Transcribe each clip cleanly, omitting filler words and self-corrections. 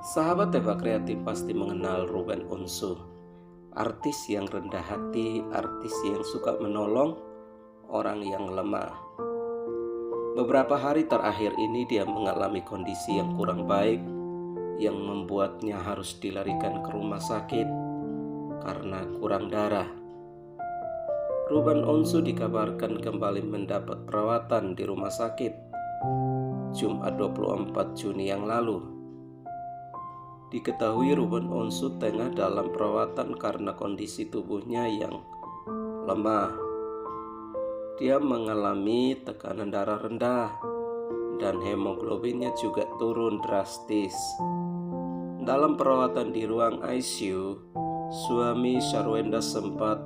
Sahabat tebak kreatif pasti mengenal Ruben Onsu, artis yang rendah hati, artis yang suka menolong orang yang lemah. Beberapa hari terakhir ini dia mengalami kondisi yang kurang baik yang membuatnya harus dilarikan ke rumah sakit karena kurang darah. Ruben Onsu dikabarkan kembali mendapat perawatan di rumah sakit Jumat 24 Juni yang lalu. Diketahui Ruben Onsu tengah dalam perawatan karena kondisi tubuhnya yang lemah. Dia mengalami tekanan darah rendah dan hemoglobinnya juga turun drastis. Dalam perawatan di ruang ICU, suami Sharwenda sempat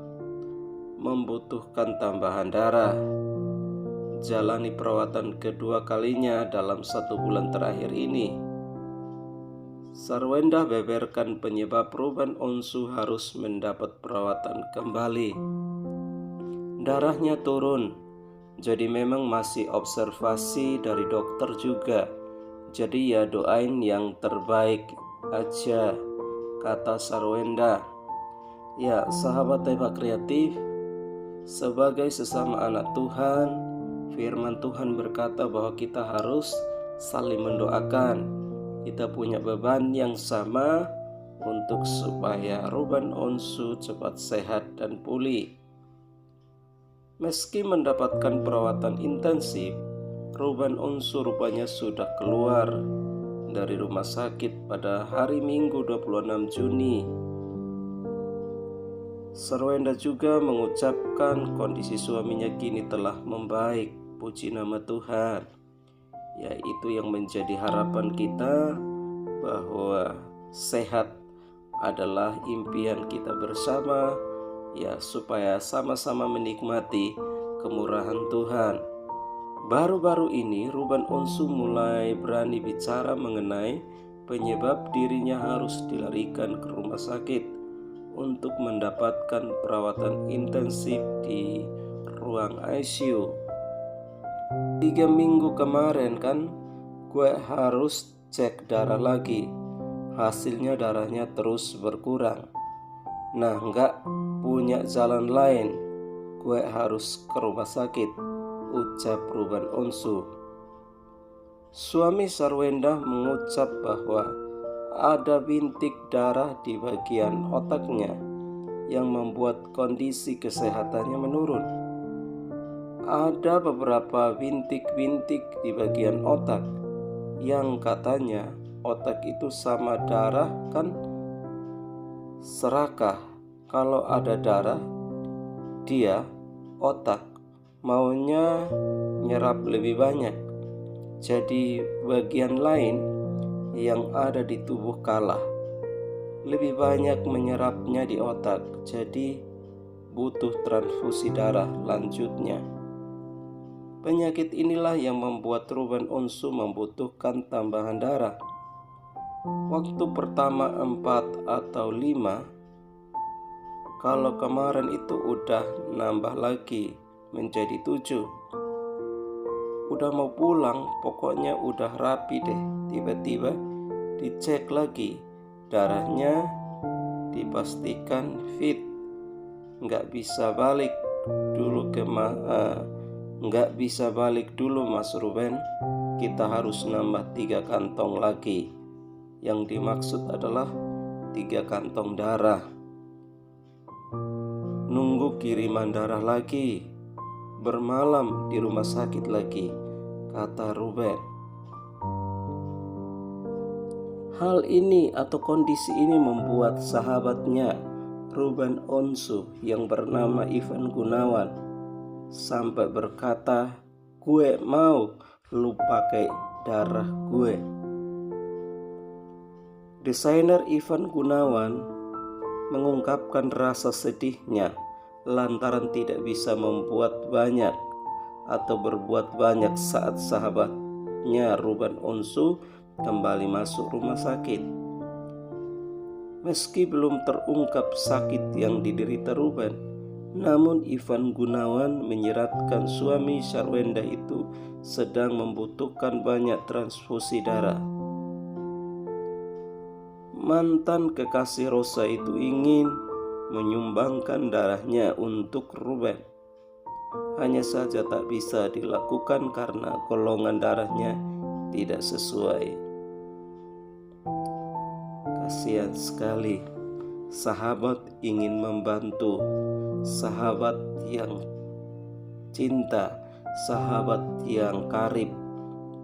membutuhkan tambahan darah. Jalani perawatan kedua kalinya dalam 1 bulan terakhir ini. Sharwenda beberkan penyebab Ruben Onsu harus mendapat perawatan kembali. Darahnya turun, jadi memang masih observasi dari dokter juga. Jadi ya doain yang terbaik aja, kata Sharwenda. Ya sahabat tebak kreatif, sebagai sesama anak Tuhan, firman Tuhan berkata bahwa kita harus saling mendoakan. Kita punya beban yang sama untuk supaya Ruben Onsu cepat sehat dan pulih. Meski mendapatkan perawatan intensif, Ruben Onsu rupanya sudah keluar dari rumah sakit pada hari Minggu 26 Juni. Sharwenda juga mengucapkan kondisi suaminya kini telah membaik, puji nama Tuhan. Ya, itu yang menjadi harapan kita, bahwa sehat adalah impian kita bersama, ya, supaya sama-sama menikmati kemurahan Tuhan. Baru-baru ini Ruben Onsu mulai berani bicara mengenai penyebab dirinya harus dilarikan ke rumah sakit untuk mendapatkan perawatan intensif di ruang ICU. 3 minggu kemarin kan gue harus cek darah lagi. Hasilnya darahnya terus berkurang. Nah, nggak punya jalan lain, gue harus ke rumah sakit, ucap Ruben Onsu. Suami Sharwenda mengucap bahwa ada bintik darah di bagian otaknya yang membuat kondisi kesehatannya menurun. Ada beberapa bintik-bintik di bagian otak yang katanya otak itu sama darah kan serakah. Kalau ada darah, dia otak maunya nyerap lebih banyak. Jadi bagian lain yang ada di tubuh kalah, lebih banyak menyerapnya di otak. Jadi butuh transfusi darah lanjutnya. Penyakit inilah yang membuat Ruben Onsu membutuhkan tambahan darah. Waktu pertama 4 atau 5, kalau kemarin itu udah nambah lagi menjadi 7. Udah mau pulang, pokoknya udah rapi deh. Tiba-tiba dicek lagi, darahnya dipastikan fit. Nggak bisa balik dulu Nggak bisa balik dulu Mas Ruben, kita harus nambah 3 kantong lagi. Yang dimaksud adalah 3 kantong darah. Nunggu kiriman darah lagi, bermalam di rumah sakit lagi, kata Ruben. Hal ini atau kondisi ini membuat sahabatnya Ruben Onsu yang bernama Ivan Gunawan sampai berkata, gue mau lu pakai darah gue. Desainer Ivan Gunawan mengungkapkan rasa sedihnya lantaran tidak bisa membuat banyak atau berbuat banyak saat sahabatnya Ruben Onsu kembali masuk rumah sakit. Meski belum terungkap sakit yang diderita Ruben, namun Ivan Gunawan menyiratkan suami Sharwenda itu sedang membutuhkan banyak transfusi darah. mantan kekasih Rosa itu ingin menyumbangkan darahnya untuk Ruben. Hanya saja tak bisa dilakukan karena golongan darahnya tidak sesuai. Kasihan sekali, sahabat ingin membantu, sahabat yang cinta, sahabat yang karib,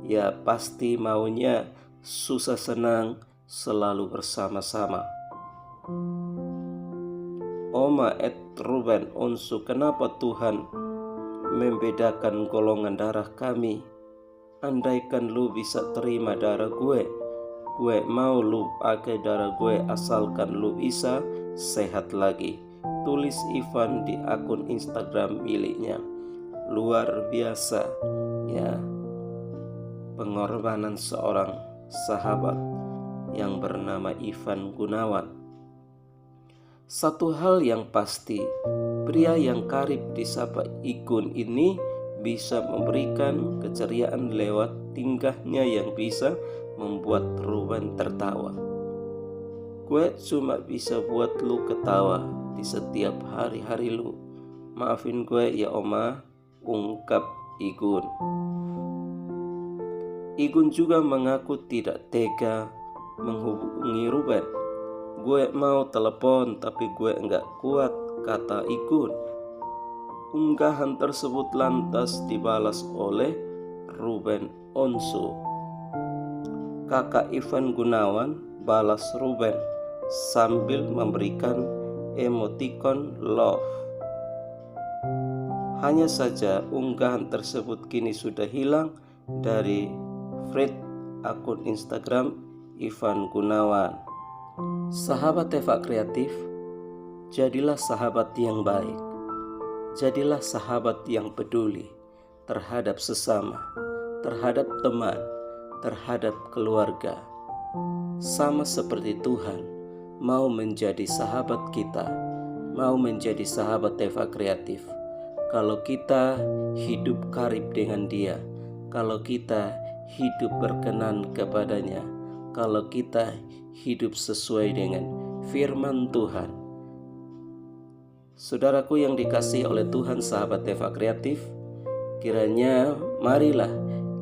ya pasti maunya susah senang selalu bersama-sama. Oma et Ruben Onsu, kenapa Tuhan membedakan golongan darah kami? Andaikan lu bisa terima darah gue mau lu pakai darah gue asalkan lu bisa sehat lagi. Tulis Ivan di akun Instagram miliknya. Luar biasa ya, pengorbanan seorang sahabat yang bernama Ivan Gunawan. Satu hal yang pasti, pria yang karib disapa Igun ini bisa memberikan keceriaan lewat tingkahnya yang bisa membuat Ruben tertawa. Gue cuma bisa buat lu ketawa di setiap hari-hari lu. Maafin gue ya Oma, ungkap Igun. Igun juga mengaku tidak tega menghubungi Ruben. Gue mau telepon tapi gue enggak kuat, kata Igun. Unggahan tersebut lantas dibalas oleh Ruben Onsu. Kakak Ivan Gunawan balas Ruben sambil memberikan emoticon love. Hanya saja unggahan tersebut kini sudah hilang dari feed akun Instagram Ivan Gunawan. Sahabat Eva Kreatif, jadilah sahabat yang baik. Jadilah sahabat yang peduli terhadap sesama, terhadap teman, terhadap keluarga. Sama seperti Tuhan mau menjadi sahabat kita, mau menjadi sahabat Eva Kreatif. Kalau kita hidup karib dengan Dia, kalau kita hidup berkenan kepadanya, kalau kita hidup sesuai dengan firman Tuhan. Saudaraku yang dikasihi oleh Tuhan, sahabat Eva Kreatif, kiranya marilah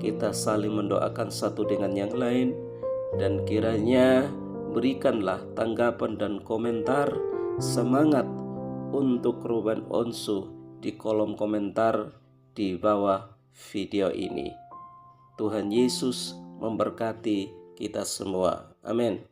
kita saling mendoakan satu dengan yang lain, dan kiranya berikanlah tanggapan dan komentar semangat untuk Ruben Onsu di kolom komentar di bawah video ini. Tuhan Yesus memberkati kita semua. Amin.